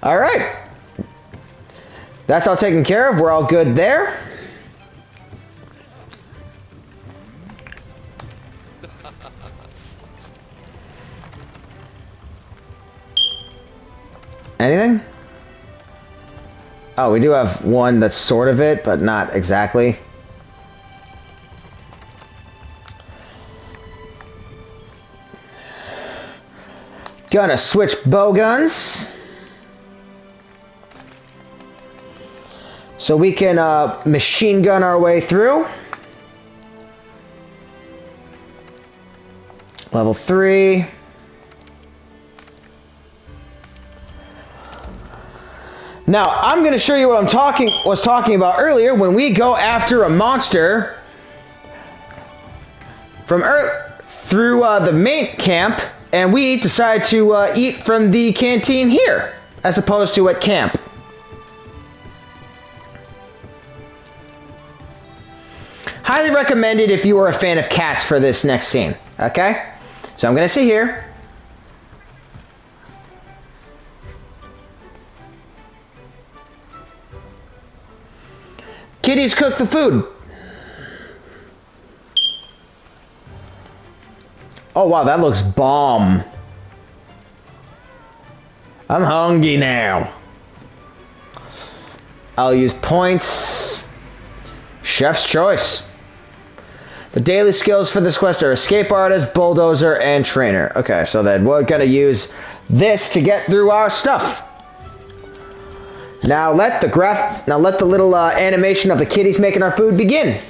Alright. That's all taken care of. We're all good there. Anything? Oh, we do have one that's sort of it, but not exactly. Gonna switch bow guns. So we can machine gun our way through. Level 3. Now, I'm going to show you what was talking about earlier when we go after a monster from through the main camp, and we decide to eat from the canteen here, as opposed to at camp. Highly recommended if you are a fan of cats for this next scene, okay? So I'm going to sit here. Kitties cook the food. Oh wow, that looks bomb. I'm hungry now. I'll use points. Chef's choice. The daily skills for this quest are escape artist, bulldozer, and trainer. Okay, so then we're gonna use this to get through our stuff. Now let the little animation of the kitties making our food begin.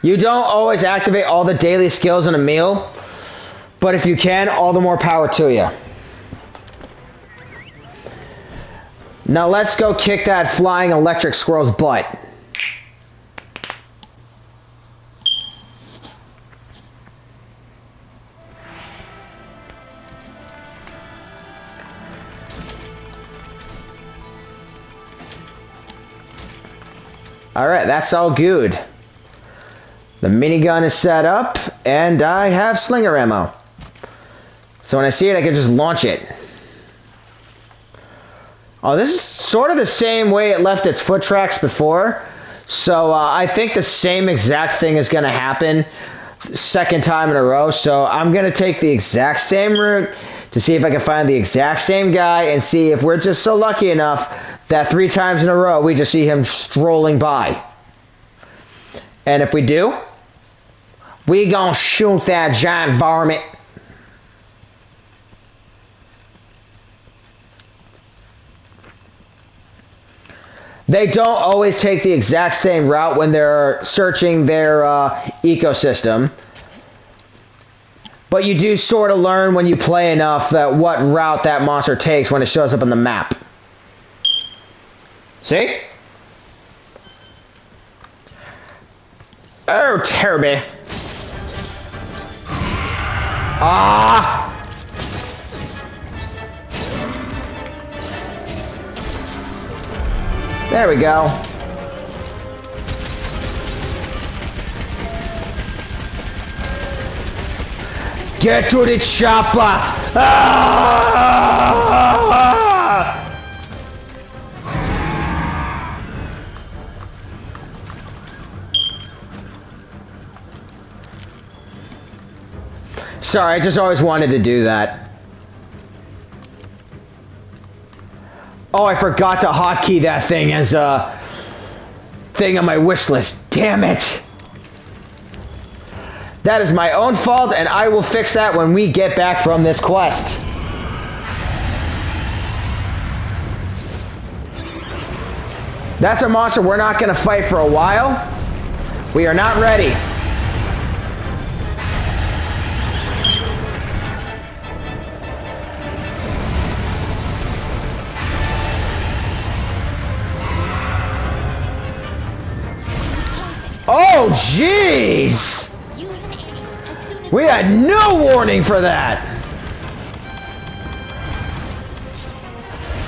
You don't always activate all the daily skills in a meal, but if you can, all the more power to you. Now let's go kick that flying electric squirrel's butt. Alright, that's all good. The minigun is set up, and I have slinger ammo. So when I see it, I can just launch it. Oh, this is sort of the same way it left its foot tracks before. So I think the same exact thing is going to happen second time in a row. So I'm going to take the exact same route to see if I can find the exact same guy and see if we're just so lucky enough that 3 times in a row we just see him strolling by. And if we do, we gonna shoot that giant varmint. They don't always take the exact same route when they're searching their ecosystem. But you do sort of learn when you play enough that what route that monster takes when it shows up on the map. See? Oh, terrible. Ah! There we go. Get to the chopper! Ah! Sorry, I just always wanted to do that. Oh, I forgot to hotkey that thing as a thing on my wish list. Damn it! That is my own fault, and I will fix that when we get back from this quest. That's a monster we're not going to fight for a while. We are not ready. Oh, jeez! Use an aim as soon as We had no warning for that!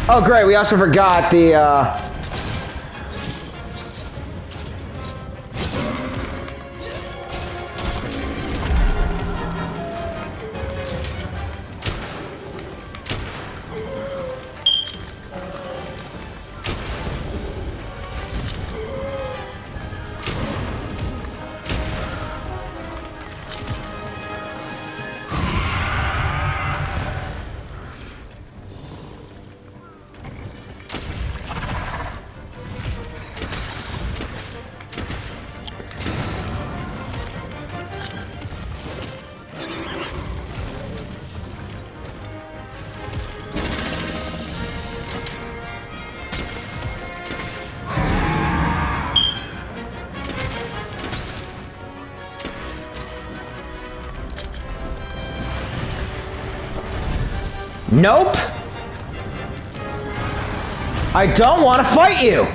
Oh, great, we also forgot the, Nope! I don't want to fight you!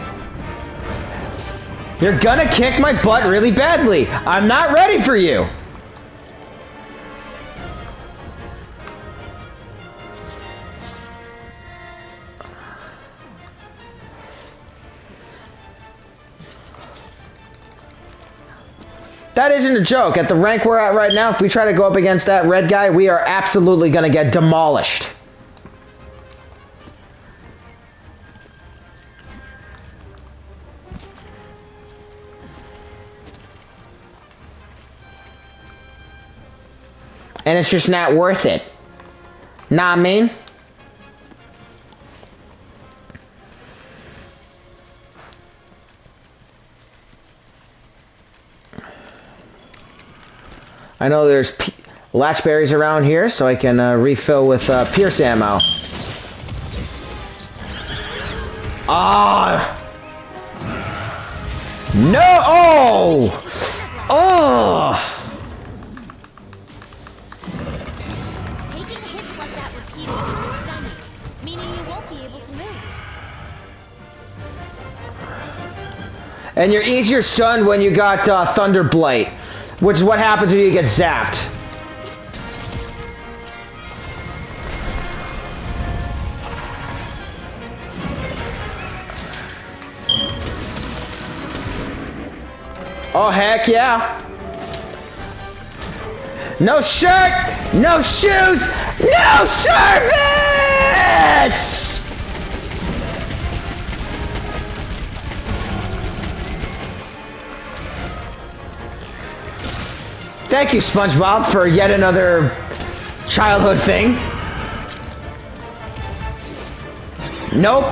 You're gonna kick my butt really badly. I'm not ready for you! That isn't a joke. At the rank we're at right now, if we try to go up against that red guy, we are absolutely gonna get demolished. And it's just not worth it. Nah, I mean? I know there's latchberries around here, so I can refill with Pierce ammo. Ah! No! Oh! Oh! taking hits like that repeatedly will stun you, meaning you won't be able to move. And you're easier stunned when you got Thunder Blight, which is what happens when you get zapped. Oh, heck yeah. No shirt, no shoes, no service! Thank you, SpongeBob, for yet another childhood thing. Nope.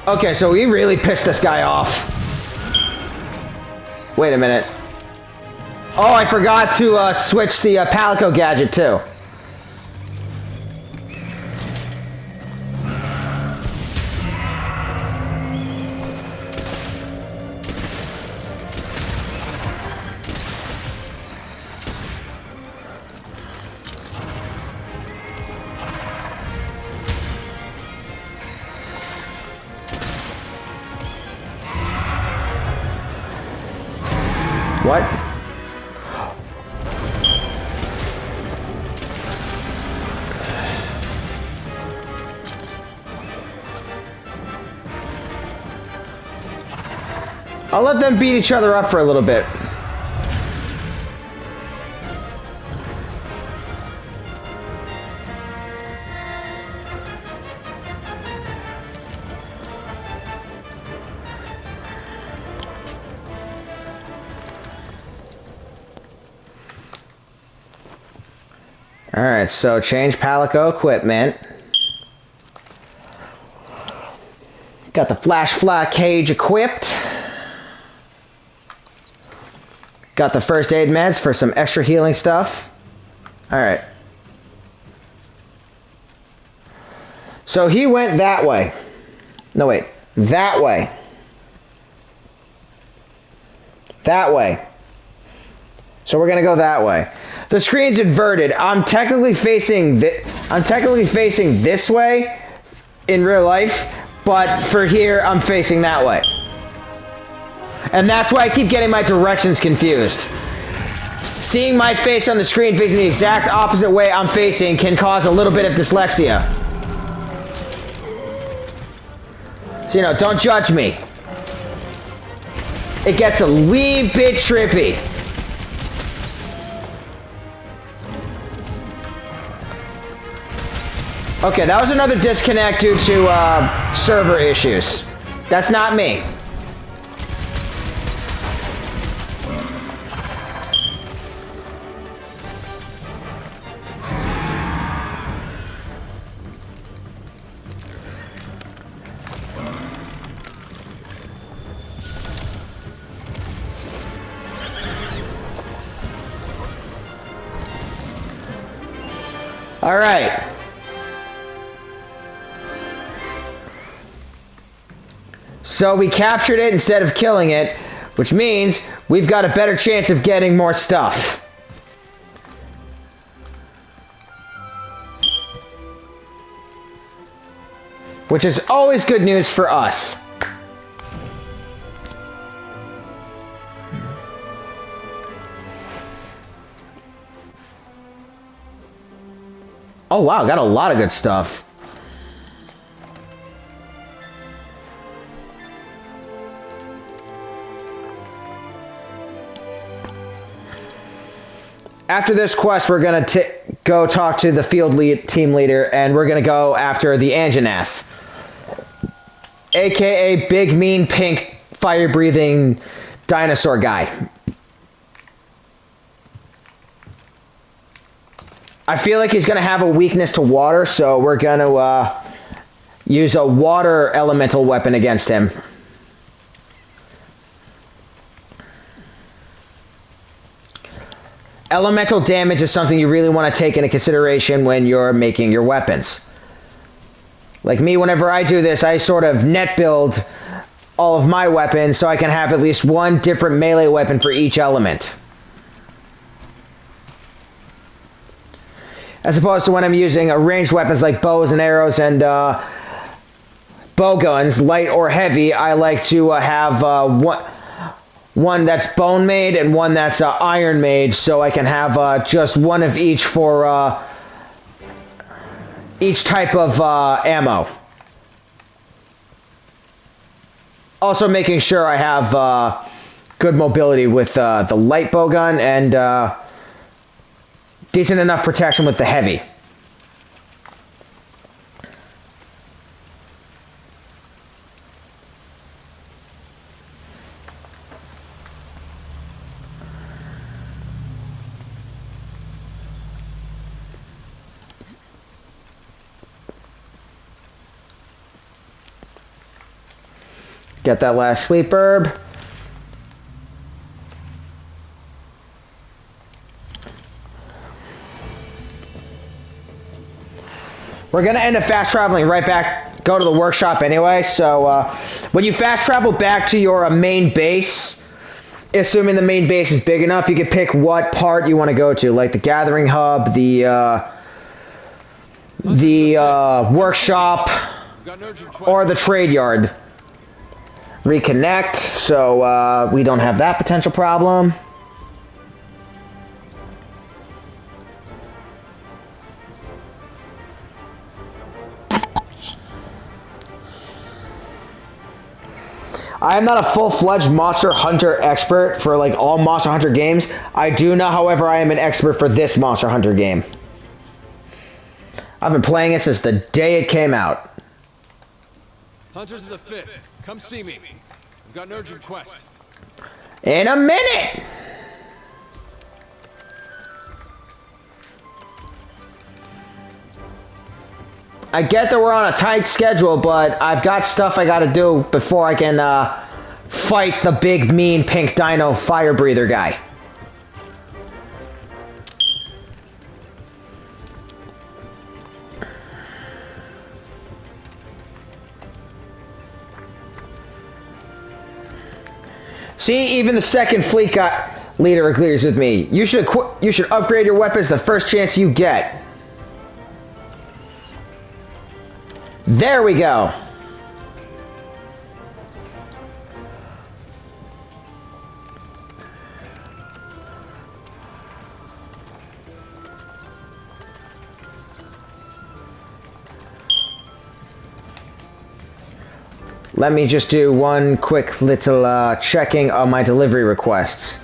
Okay, so we really pissed this guy off. Wait a minute. Oh, I forgot to switch the Palico gadget too. What? I'll let them beat each other up for a little bit. Alright, so change Palico equipment. Got the flash fly cage equipped. Got the first aid meds for some extra healing stuff. Alright. So he went that way. No, wait. That way. That way. So we're gonna go that way. The screen's inverted. I'm technically facing this way in real life, but for here I'm facing that way. And that's why I keep getting my directions confused. Seeing my face on the screen facing the exact opposite way I'm facing can cause a little bit of dyslexia. So, you know, don't judge me. It gets a wee bit trippy. Okay, that was another disconnect due to server issues. That's not me. All right. So we captured it instead of killing it, which means we've got a better chance of getting more stuff. Which is always good news for us. Oh wow, got a lot of good stuff. After this quest, we're going to go talk to the team leader, and we're going to go after the Anjanath. AKA Big Mean Pink Fire-Breathing Dinosaur Guy. I feel like he's going to have a weakness to water, so we're going to use a water elemental weapon against him. Elemental damage is something you really want to take into consideration when you're making your weapons. Like me, whenever I do this, I sort of net build all of my weapons so I can have at least one different melee weapon for each element. As opposed to when I'm using ranged weapons like bows and arrows and bow guns, light or heavy, I like to have one that's bone made and one that's iron made, so I can have just one of each for each type of ammo. Also making sure I have good mobility with the light bow gun and decent enough protection with the heavy. Get that last sleep herb. We're going to end up fast traveling right back, go to the workshop anyway. So when you fast travel back to your main base, assuming the main base is big enough, you can pick what part you want to go to, like the gathering hub, the workshop, or the trade yard. Reconnect, so we don't have that potential problem. I am not a full-fledged Monster Hunter expert for like all Monster Hunter games. I do know, however, I am an expert for this Monster Hunter game. I've been playing it since the day it came out. Hunters of the 5th, come see me. I've got an urgent quest. In a minute! I get that we're on a tight schedule, but I've got stuff I gotta do before I can fight the big, mean, pink dino fire breather guy. See, even the second fleet leader agrees with me. You should upgrade your weapons the first chance you get. There we go. Let me just do one quick little checking on my delivery requests.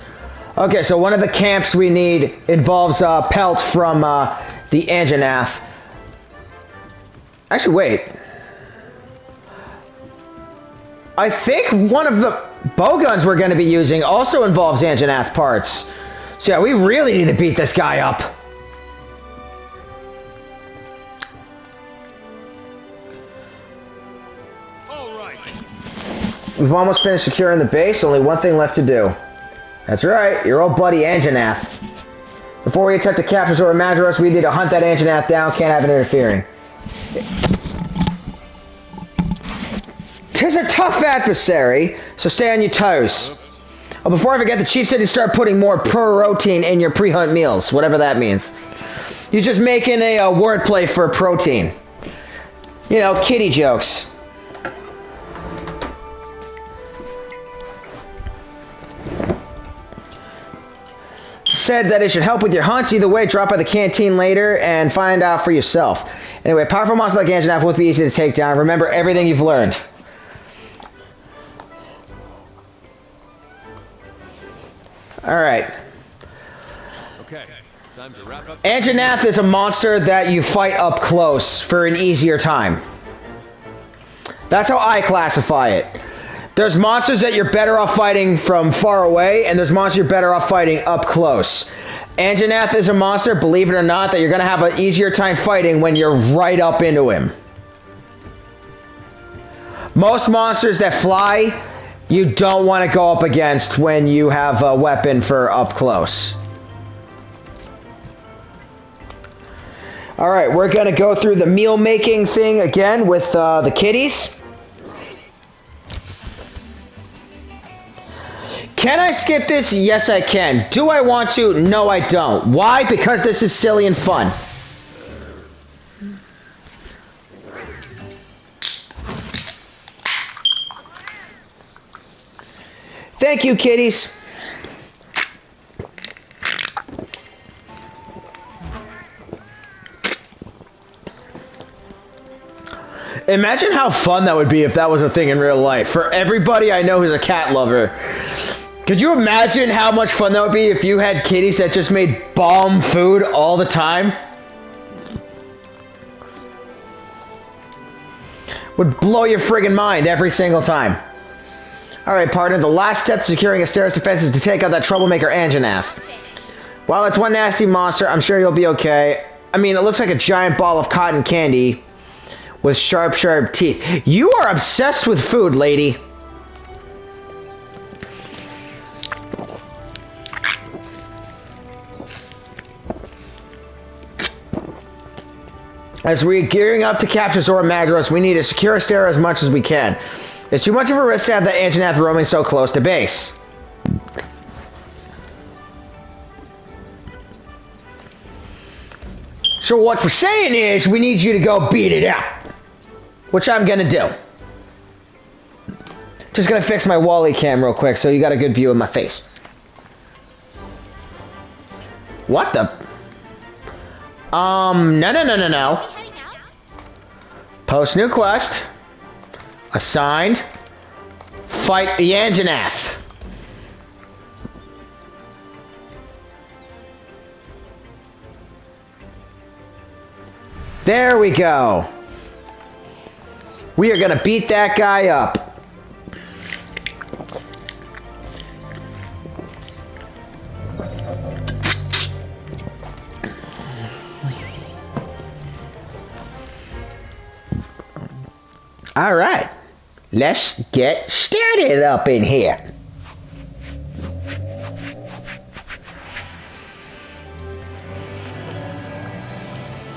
Okay, so one of the camps we need involves pelt from the Anjanath. Actually, wait. I think one of the bowguns we're going to be using also involves Anjanath parts. So yeah, we really need to beat this guy up. We've almost finished securing the base, only one thing left to do. That's right, your old buddy Anjanath. Before we attempt to capture Zora Madros, we need to hunt that Anjanath down, can't have it interfering. Tis a tough adversary, so stay on your toes. Oh, before I forget, the chief said to start putting more protein in your pre-hunt meals, whatever that means. He's just making a wordplay for protein. You know, kitty jokes. Said that it should help with your hunts. Either way, drop by the canteen later and find out for yourself. Anyway, powerful monster like Anjanath won't be easy to take down. Remember everything you've learned. Alright. Okay, time to wrap up. Anjanath is a monster that you fight up close for an easier time. That's how I classify it. There's monsters that you're better off fighting from far away, and there's monsters you're better off fighting up close. Anjanath is a monster, believe it or not, that you're going to have an easier time fighting when you're right up into him. Most monsters that fly, you don't want to go up against when you have a weapon for up close. Alright, we're going to go through the meal making thing again with the kitties. Can I skip this? Yes, I can. Do I want to? No, I don't. Why? Because this is silly and fun. Thank you, kitties. Imagine how fun that would be if that was a thing in real life. For everybody I know who's a cat lover. Could you imagine how much fun that would be if you had kitties that just made bomb food all the time? Would blow your friggin' mind every single time. Alright, partner, the last step to securing Astera's defense is to take out that troublemaker Anjanath. While it's one nasty monster, I'm sure you'll be okay. I mean, it looks like a giant ball of cotton candy with sharp, sharp teeth. You are obsessed with food, lady. As we're gearing up to capture Zora Madros, we need to secure Astera as much as we can. It's too much of a risk to have the Anjanath roaming so close to base. So what we're saying is, we need you to go beat it out. Which I'm gonna do. Just gonna fix my Wally cam real quick so you got a good view of my face. What the? No. Post new quest. Assigned. Fight the Anjanath. There we go. We are gonna beat that guy up. All right, let's get started up in here.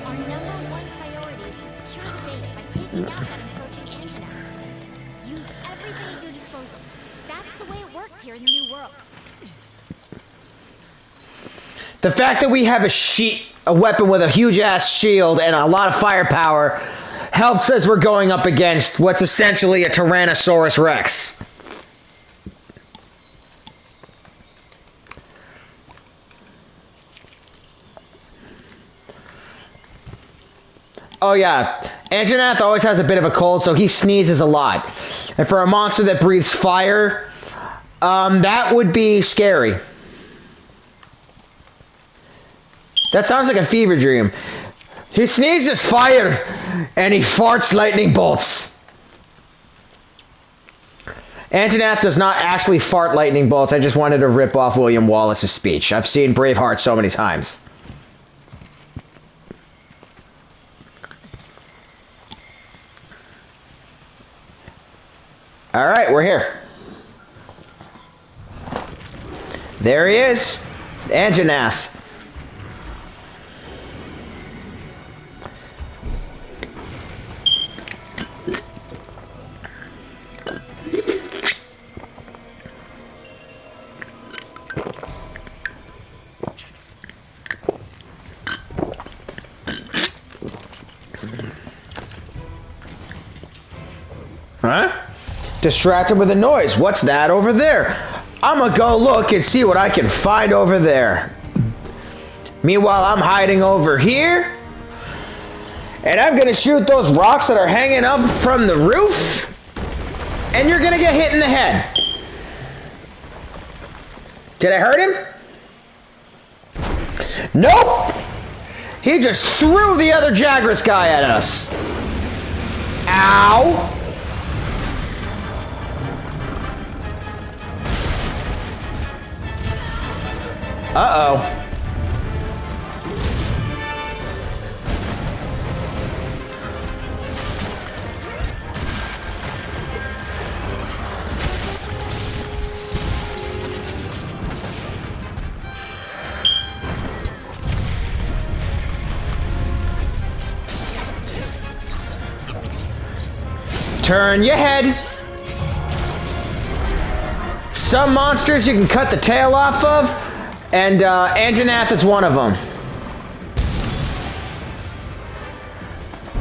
Our #1 priority is to secure the base by taking out that encroaching Anjanath. Use everything at your disposal. That's the way it works here in the New World. The fact that we have a weapon with a huge ass shield and a lot of firepower helps as we're going up against what's essentially a Tyrannosaurus Rex. Oh yeah, Anjanath always has a bit of a cold, so he sneezes a lot. And for a monster that breathes fire, that would be scary. That sounds like a fever dream. He sneezes fire, and he farts lightning bolts. Anjanath does not actually fart lightning bolts. I just wanted to rip off William Wallace's speech. I've seen Braveheart so many times. All right, we're here. There he is, Anjanath. Huh? Distracted with a noise. What's that over there? I'm gonna go look and see what I can find over there. Meanwhile, I'm hiding over here. And I'm gonna shoot those rocks that are hanging up from the roof. And you're gonna get hit in the head. Did I hurt him? Nope! He just threw the other Jagras guy at us. Ow! Uh-oh. Turn your head. Some monsters you can cut the tail off of, and Anjanath is one of them.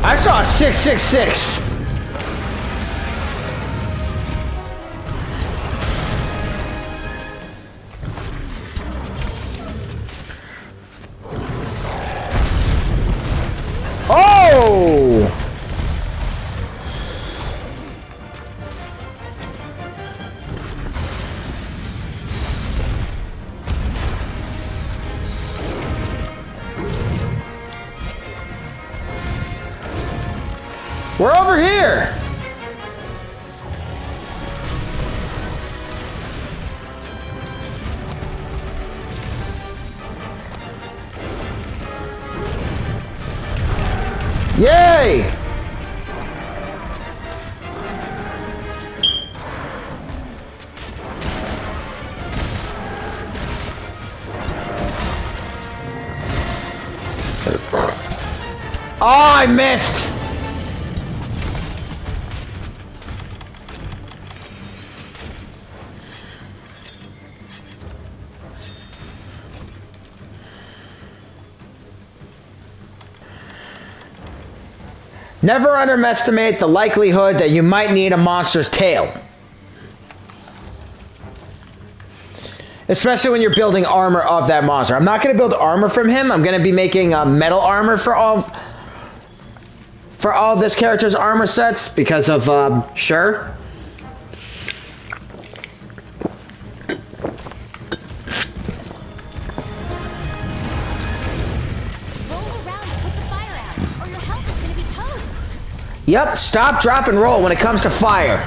I saw a 666. Oh! We're over here! Yay! Oh, I missed! Never underestimate the likelihood that you might need a monster's tail. Especially when you're building armor of that monster. I'm not going to build armor from him. I'm going to be making metal armor for all this character's armor sets because of, sure. Yep, stop, drop, and roll when it comes to fire.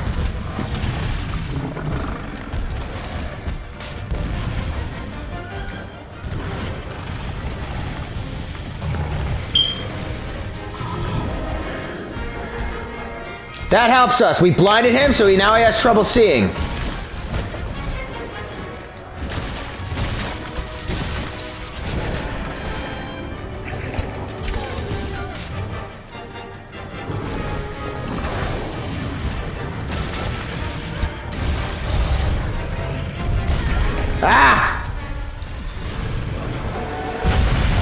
That helps us. We blinded him, so now he has trouble seeing. Ah!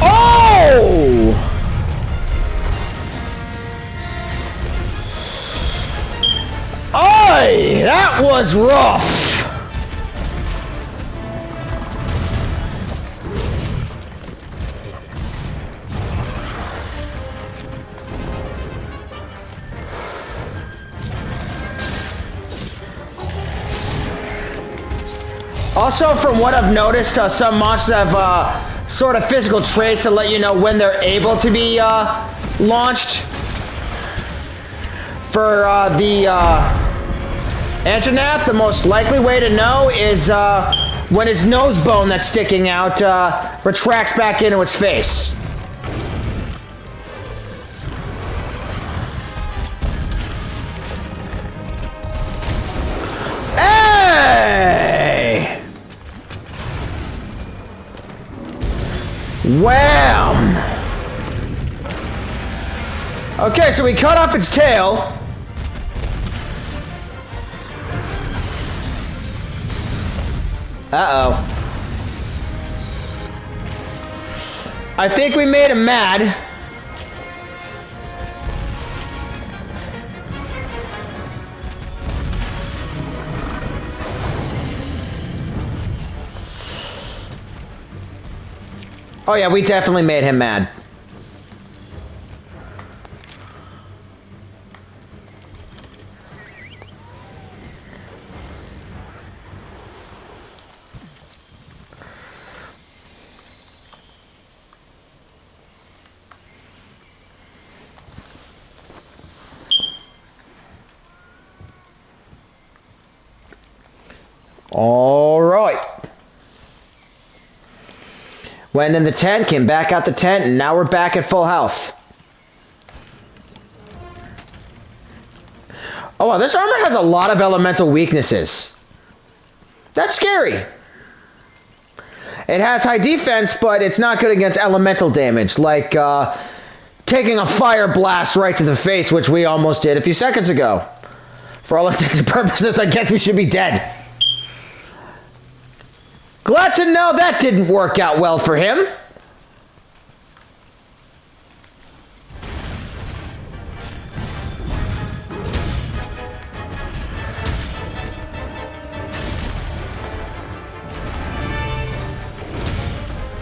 Oh! Oi! That was rough! Also, from what I've noticed, some monsters have sort of physical traits to let you know when they're able to be launched. For the Anjanath, the most likely way to know is when his nose bone that's sticking out retracts back into its face. Hey! Wham! Okay, so we cut off its tail. Uh-oh. I think we made him mad. Oh yeah, we definitely made him mad. All right. Went in the tent, came back out the tent, and now we're back at full health. Oh, wow, this armor has a lot of elemental weaknesses. That's scary. It has high defense, but it's not good against elemental damage, like taking a fire blast right to the face, which we almost did a few seconds ago. For all intents and purposes, I guess we should be dead. Glad to know that didn't work out well for him.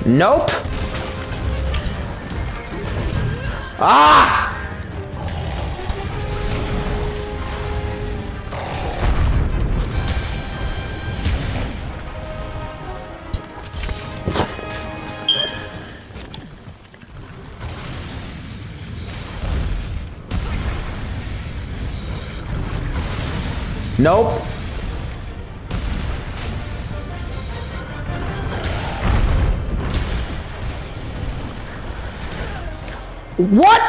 Nope. Ah! Nope. What?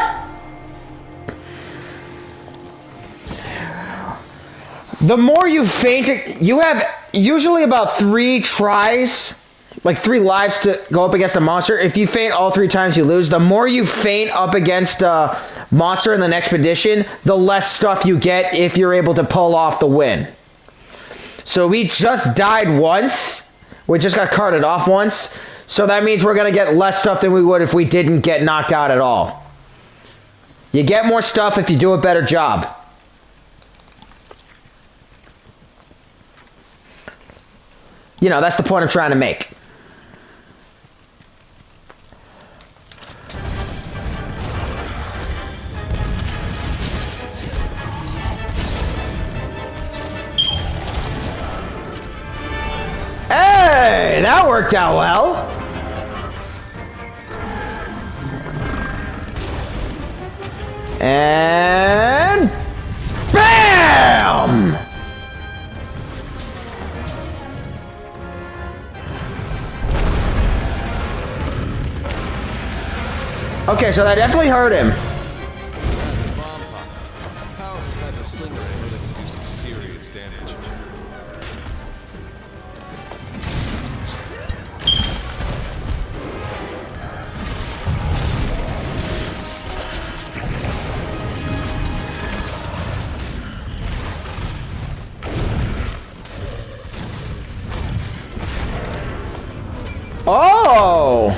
The more you faint, you have usually about 3 tries, like 3 lives to go up against a monster. If you faint all 3 times, you lose. The more you faint up against a monster in the expedition, the less stuff you get if you're able to pull off the win. So we just died once. We just got carted off once. So that means we're going to get less stuff than we would if we didn't get knocked out at all. You get more stuff if you do a better job. You know, that's the point I'm trying to make. Hey, that worked out well. And BAM! Okay, so that definitely hurt him. Bomb pop. Power protector has a slinger in it that can do some serious damage. Oh!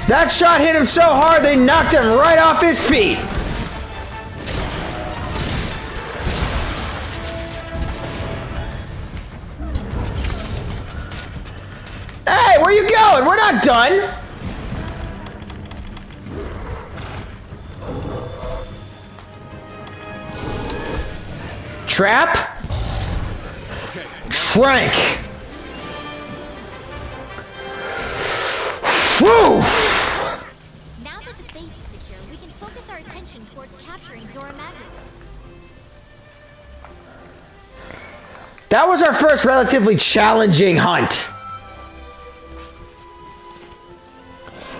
That shot hit him so hard they knocked him right off his feet. Hey, where you going? We're not done. Trap. Trank. Woo! Now that the base is secure, we can focus our attention towards capturing Zora Magnus. That was our first relatively challenging hunt.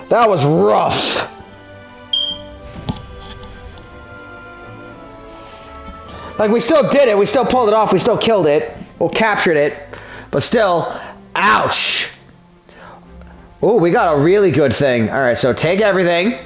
That was rough. Like, we still did it. We still pulled it off. We still killed it. Well, captured it. But still, ouch. Oh, we got a really good thing. All right, so take everything.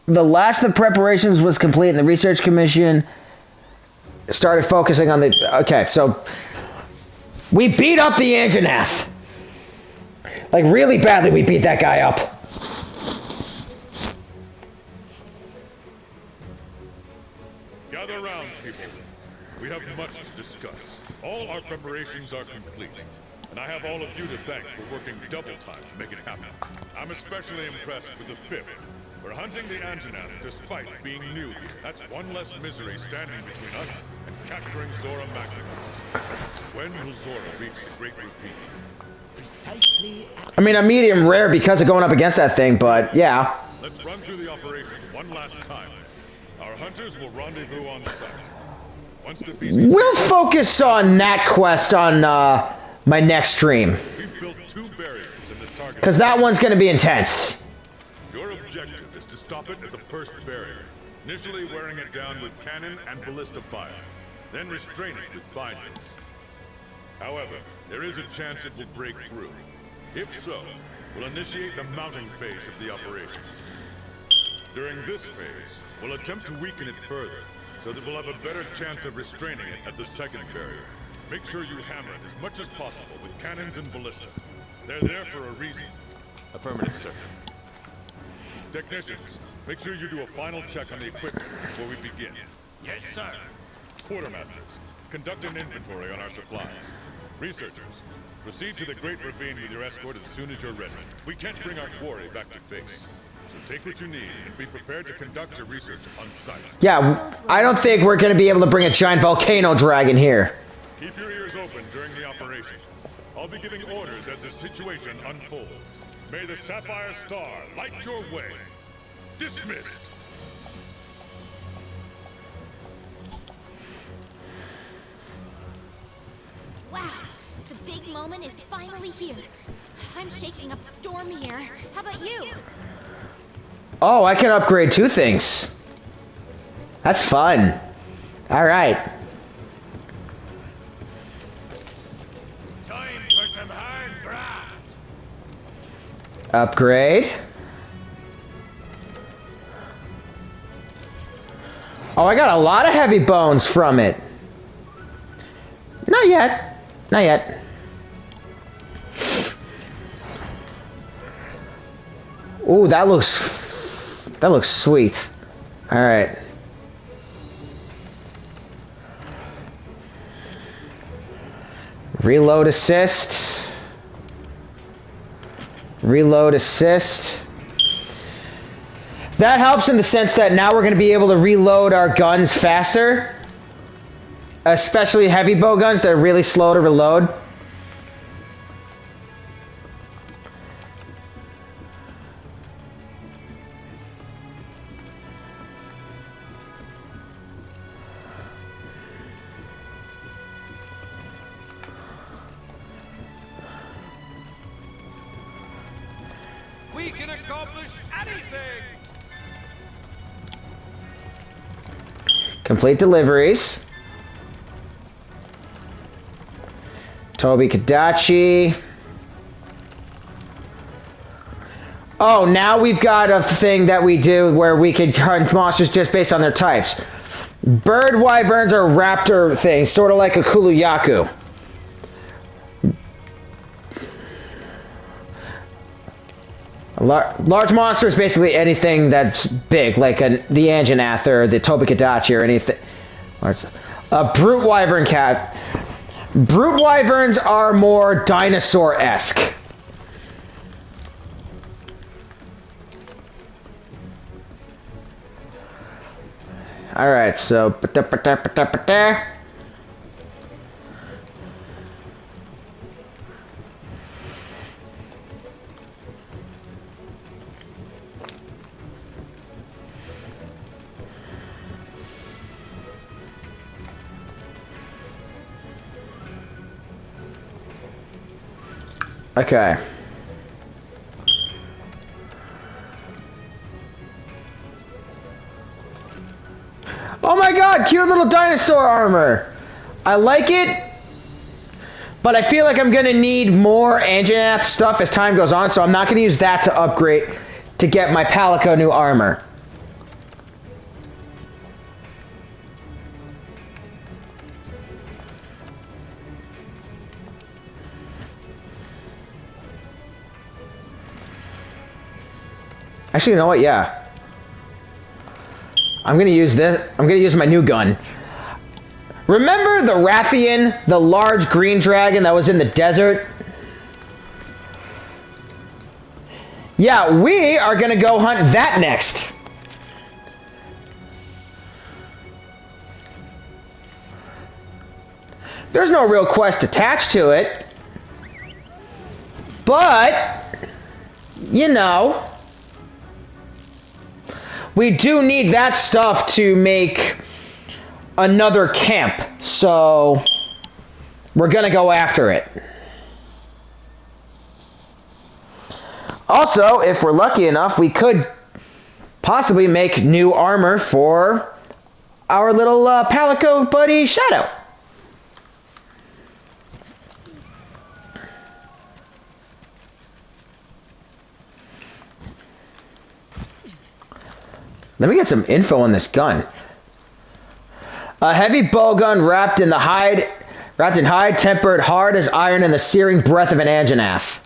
The last of the preparations was complete, and the research commission started focusing on the... Okay, so we beat up the Anjanath. Like, really badly we beat that guy up. Gather round, people. We have much to discuss. All our preparations are complete. And I have all of you to thank for working double time to make it happen. I'm especially impressed with the 5th. We're hunting the Anjanath despite being new here. That's one less misery standing between us and capturing Zora Magnus. When will Zora reach the Great Ravine? Precisely. I mean, a medium rare because of going up against that thing, but yeah. Let's run through the operation one last time. Our hunters will rendezvous on site. Once the beast... We'll focus on that quest on my next stream. We've built 2 barriers in the target... Because that one's going to be intense. Your objective is to stop it at the first barrier, initially wearing it down with cannon and ballista fire, then restrain it with bindings. However, there is a chance it will break through. If so, we'll initiate the mounting phase of the operation. During this phase, we'll attempt to weaken it further, so that we'll have a better chance of restraining it at the second barrier. Make sure you hammer it as much as possible with cannons and ballista. They're there for a reason. Affirmative, sir. Technicians, make sure you do a final check on the equipment before we begin. Yes, sir. Quartermasters, conduct an inventory on our supplies. Researchers, proceed to the Great Ravine with your escort as soon as you're ready. We can't bring our quarry back to base, so take what you need and be prepared to conduct your research on site. Yeah, I don't think we're going to be able to bring a giant volcano dragon here. Keep your ears open during the operation. I'll be giving orders as the situation unfolds. May the Sapphire Star light your way. Dismissed. Wow, the big moment is finally here. I'm shaking up a storm here. How about you? Oh, I can upgrade 2 things. That's fun. All right. Time for some hard graft. Upgrade. Oh, I got a lot of heavy bones from it. Not yet. Not yet. Ooh, that looks sweet. All right. Reload assist. Reload assist. That helps in the sense that now we're going to be able to reload our guns faster. Especially heavy bow guns, they're really slow to reload. We can accomplish anything! Complete deliveries. Toby Kadachi. Oh, now we've got a thing that we do where we can hunt monsters just based on their types. Bird wyverns are raptor things, sort of like a Kuluyaku. Large monster is basically anything that's big, like the Anjanath or the Tobikadachi or anything. A brute wyvern cat. Brute wyverns are more dinosaur-esque. Alright, so... Okay. Oh my god, cute little dinosaur armor! I like it, but I feel like I'm gonna need more Anjanath stuff as time goes on, so I'm not gonna use that to upgrade to get my Palico new armor. Actually, you know what? Yeah. I'm gonna use this. I'm gonna use my new gun. Remember the Rathian, the large green dragon that was in the desert? Yeah, we are gonna go hunt that next. There's no real quest attached to it. But, you know... we do need that stuff to make another camp, so we're gonna go after it. Also, if we're lucky enough, we could possibly make new armor for our little Palico buddy Shadow. Let me get some info on this gun. A heavy bow gun wrapped in hide, tempered hard as iron in the searing breath of an Anjanath.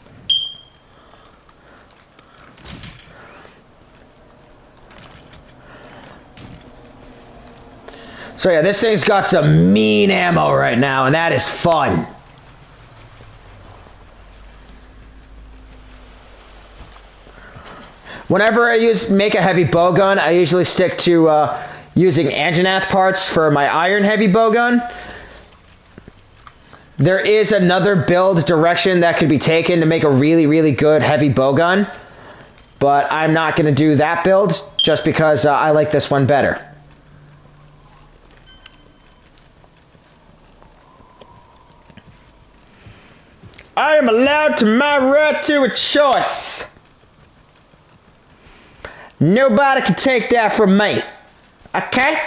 So yeah, this thing's got some mean ammo right now, and that is fun. Whenever I make a heavy bow gun, I usually stick to using Anjanath parts for my iron heavy bow gun. There is another build direction that could be taken to make a really, really good heavy bow gun, but I'm not going to do that build just because I like this one better. I am allowed to my right to a choice. Nobody can take that from me. Okay?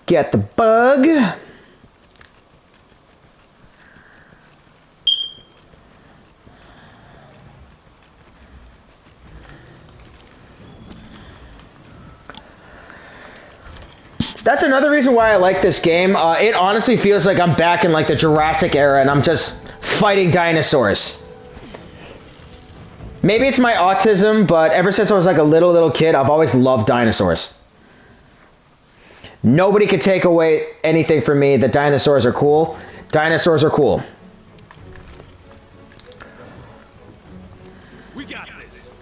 Get the bug. That's another reason why I like this game. It honestly feels like I'm back in like the Jurassic era and I'm just fighting dinosaurs. Maybe it's my autism, but ever since I was like a little kid, I've always loved dinosaurs. Nobody could take away anything from me. The dinosaurs are cool. Dinosaurs are cool. We got this.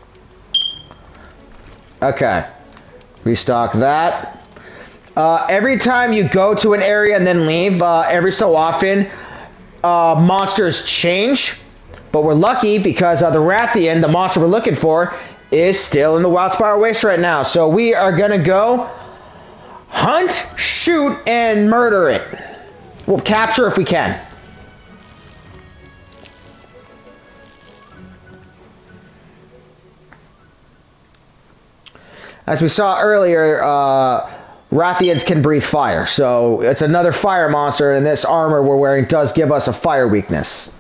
Okay. Restock that. Every time you go to an area and then leave, every so often, monsters change. But we're lucky because the Rathian, the monster we're looking for, is still in the Wildspire Waste right now. So we are going to go hunt, shoot, and murder it. We'll capture if we can. As we saw earlier, Rathians can breathe fire. So it's another fire monster, and this armor we're wearing does give us a fire weakness.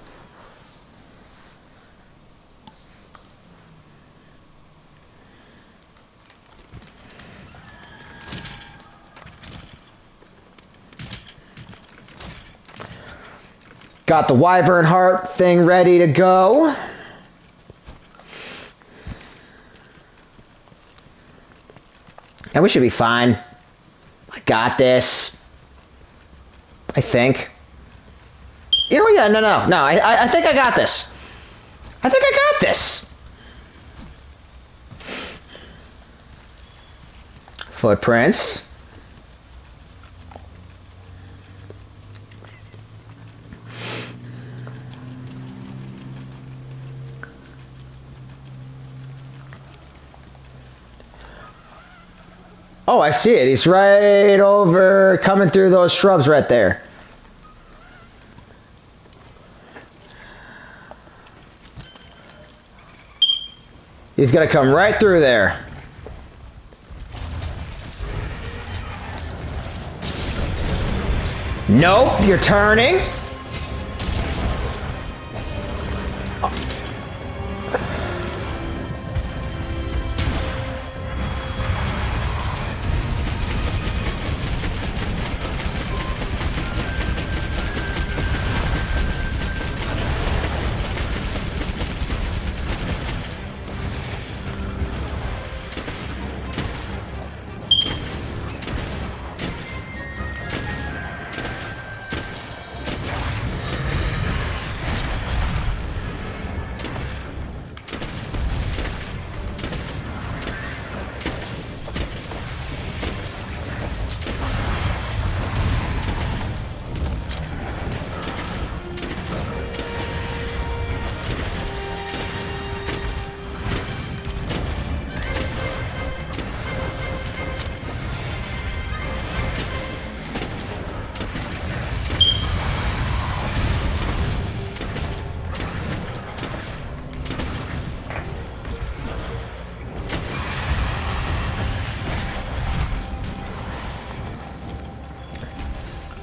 Got the Wyvern Heart thing ready to go. And we should be fine. I got this. I think. You know, yeah, no. I think I got this. I think I got this. Footprints. Oh, I see it. He's right over, coming through those shrubs right there. He's gonna come right through there. Nope, you're turning.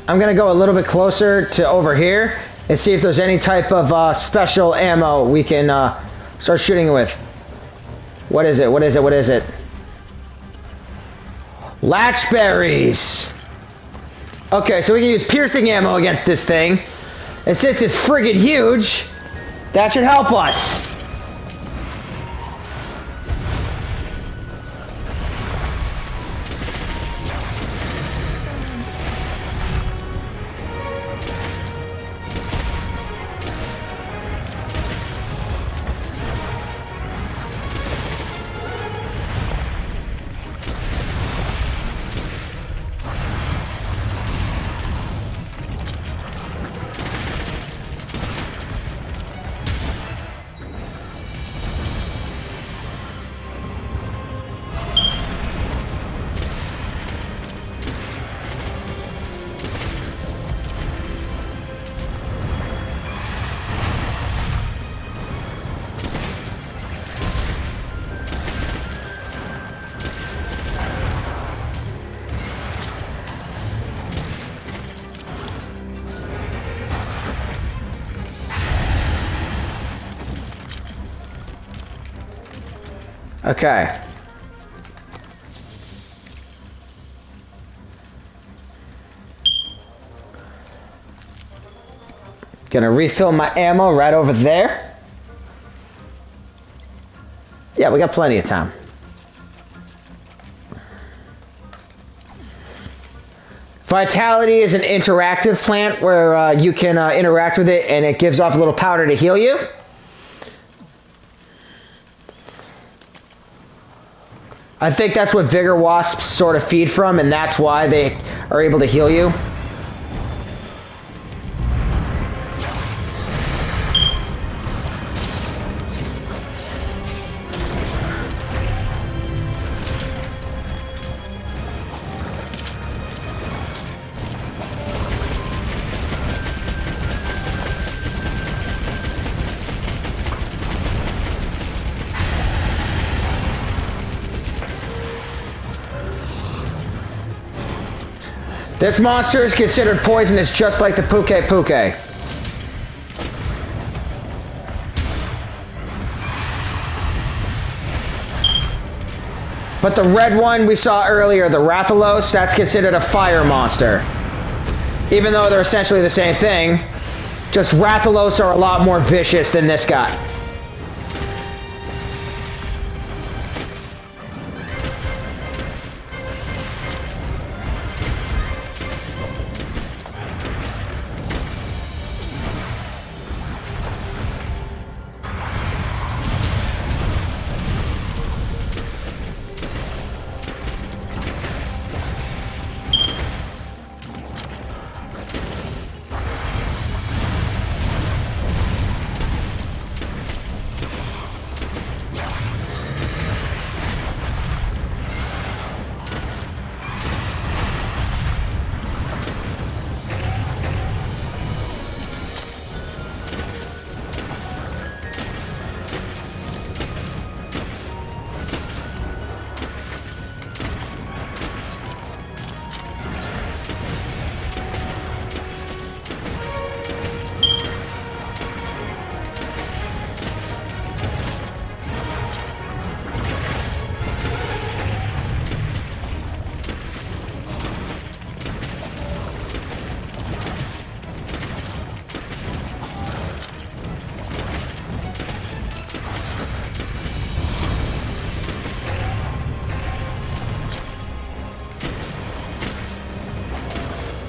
I'm gonna go a little bit closer to over here and see if there's any type of special ammo we can start shooting with. What is it? What is it? What is it? Latchberries! Okay, so we can use piercing ammo against this thing. And since it's friggin' huge, that should help us. Okay. Gonna refill my ammo right over there. Yeah, we got plenty of time. Vitality is an interactive plant where you can interact with it and it gives off a little powder to heal you. I think that's what Vigor Wasps sort of feed from, and that's why they are able to heal you. This monster is considered poisonous just like the Puke Puke. But the red one we saw earlier, the Rathalos, that's considered a fire monster. Even though they're essentially the same thing, just Rathalos are a lot more vicious than this guy.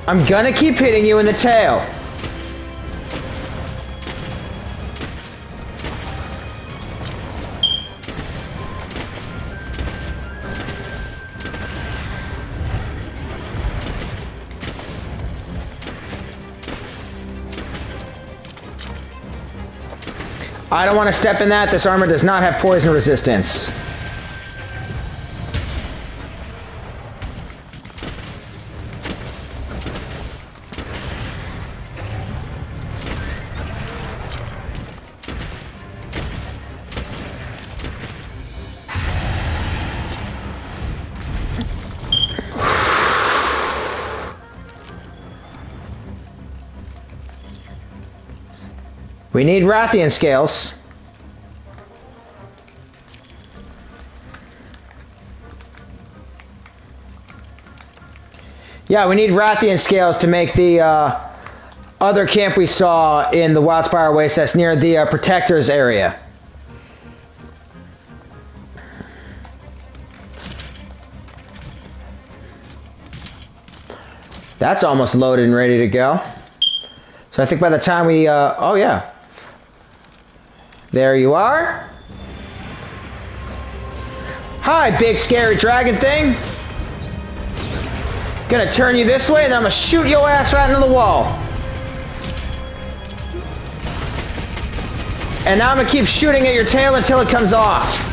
I'm gonna keep hitting you in the tail. I don't want to step in that. This armor does not have poison resistance. We need Rathian scales. Yeah, we need Rathian scales to make the other camp we saw in the Wildspire Waste that's near the Protectors area. That's almost loaded and ready to go. So I think by the time we, oh yeah. There you are. Hi, big scary dragon thing. Gonna turn you this way and I'm gonna shoot your ass right into the wall. And now I'm gonna keep shooting at your tail until it comes off.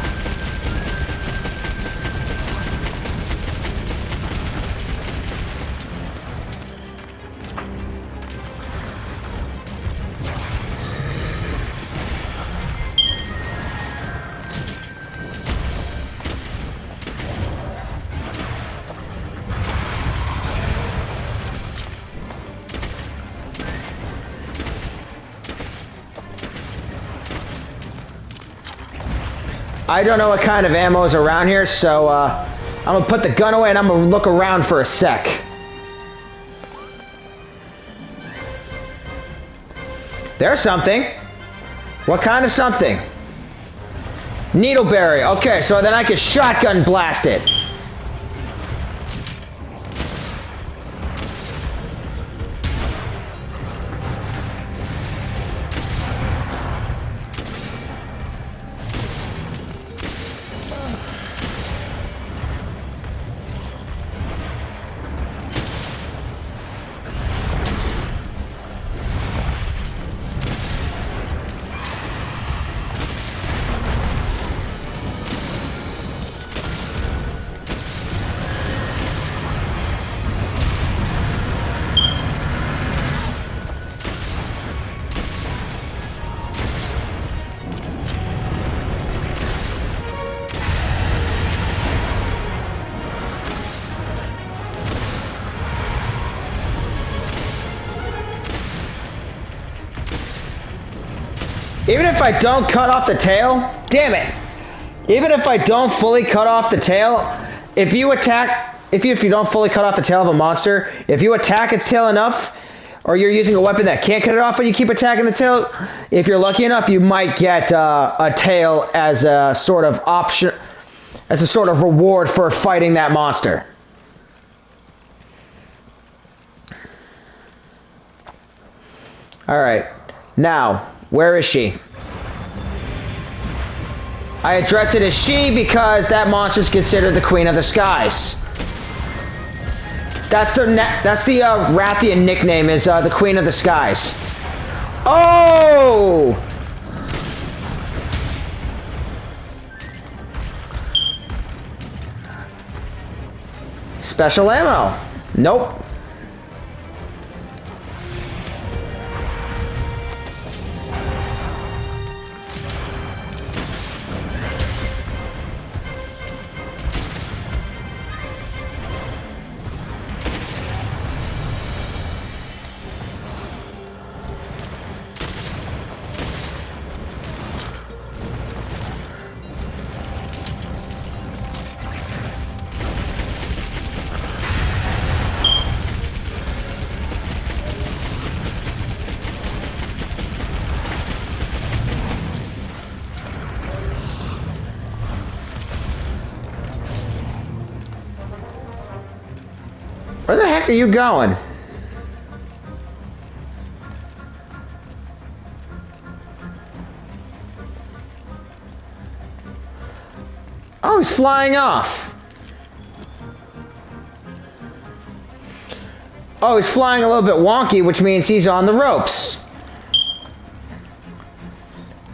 I don't know what kind of ammo is around here, so I'm gonna put the gun away and I'm gonna look around for a sec. There's something. What kind of something? Needleberry. Okay, so then I can shotgun blast it. Even if I don't cut off the tail, damn it. Even if I don't fully cut off the tail, if you don't fully cut off the tail of a monster, if you attack its tail enough, or you're using a weapon that can't cut it off, but you keep attacking the tail, if you're lucky enough, you might get a tail as a sort of option, as a sort of reward for fighting that monster. Alright, now, where is she? I address it as she because that monster is considered the Queen of the Skies. That's the Rathian nickname is the Queen of the Skies. Oh! Special ammo. Nope. Where the heck are you going? Oh, he's flying off. Oh, he's flying a little bit wonky, which means he's on the ropes.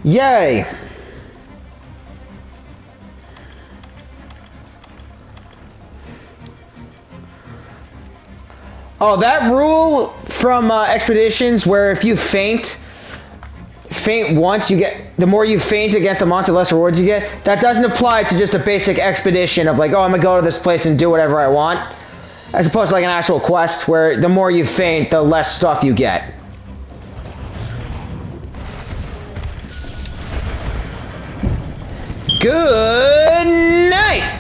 Yay. Oh, that rule from expeditions where if you faint once, you get, the more you faint against the monster, the less rewards you get. That doesn't apply to just a basic expedition of like, oh, I'm gonna go to this place and do whatever I want. As opposed to like an actual quest where the more you faint, the less stuff you get. Good night!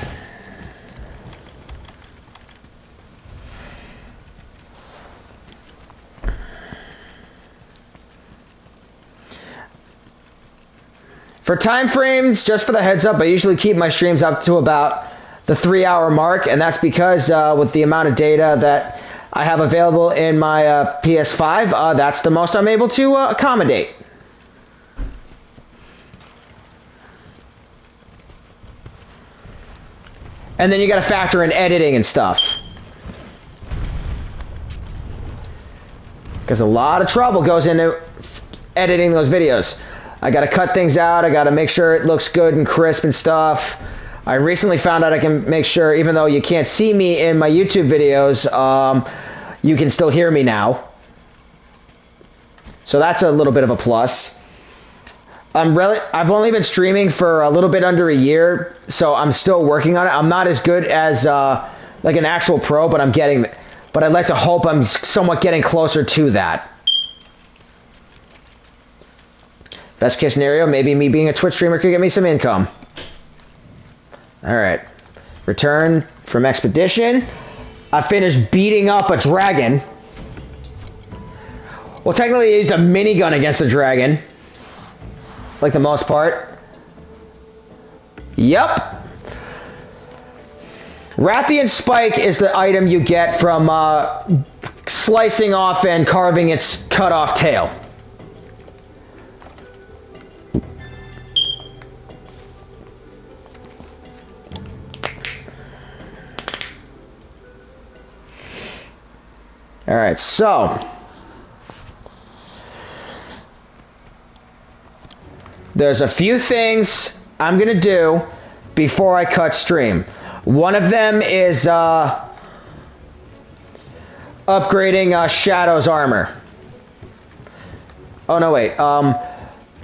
For time frames, just for the heads up, I usually keep my streams up to about the 3-hour mark, and that's because with the amount of data that I have available in my PS5, that's the most I'm able to accommodate. And then you gotta factor in editing and stuff. Because a lot of trouble goes into editing those videos. I gotta cut things out, I gotta make sure it looks good and crisp and stuff. I recently found out I can make sure, even though you can't see me in my YouTube videos, you can still hear me now. So that's a little bit of a plus. I've only been streaming for a little bit under a year, so I'm still working on it. I'm not as good as like an actual pro, but but I'd like to hope I'm somewhat getting closer to that. Best case scenario, maybe me being a Twitch streamer could get me some income. Alright. Return from expedition. I finished beating up a dragon. Well, technically, he used a minigun against the dragon. Like the most part. Yep. Rathian Spike is the item you get from slicing off and carving its cut off tail. Alright, so there's a few things I'm going to do before I cut stream. One of them is upgrading Shadow's armor. Oh, no, wait.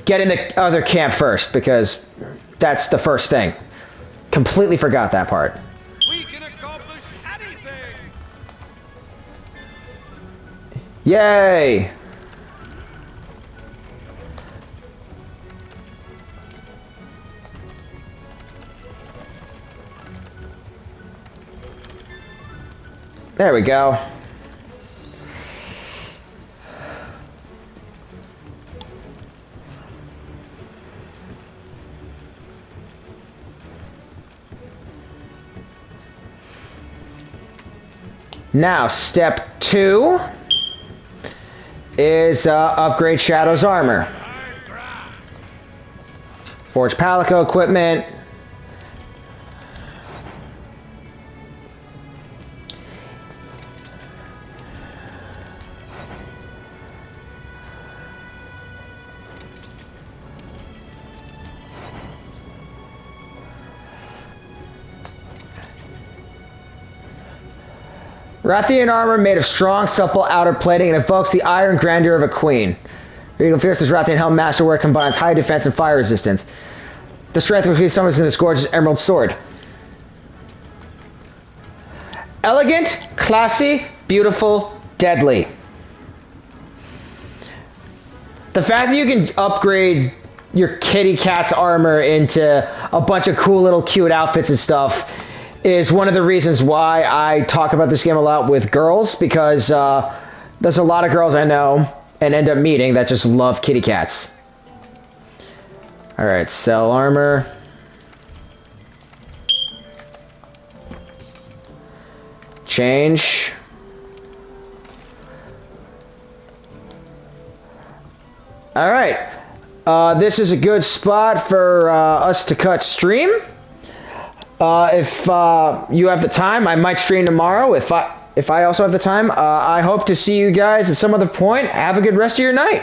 Getting the other camp first, because that's the first thing. Completely forgot that part. We can accomplish anything! Yay! There we go. Now, step 2 is upgrade Shadow's armor. Forge Palico equipment. Rathian armor made of strong, supple outer plating and evokes the iron grandeur of a queen. Regal Fierce's Rathian helm masterwork combines high defense and fire resistance. The strength of which summons in this gorgeous emerald sword. Elegant, classy, beautiful, deadly. The fact that you can upgrade your kitty cat's armor into a bunch of cool little cute outfits and stuff is one of the reasons why I talk about this game a lot with girls, because there's a lot of girls I know and end up meeting that just love kitty cats. Alright, sell armor. Change. Alright. This is a good spot for us to cut stream. If you have the time, I might stream tomorrow. If I also have the time, I hope to see you guys at some other point. Have a good rest of your night.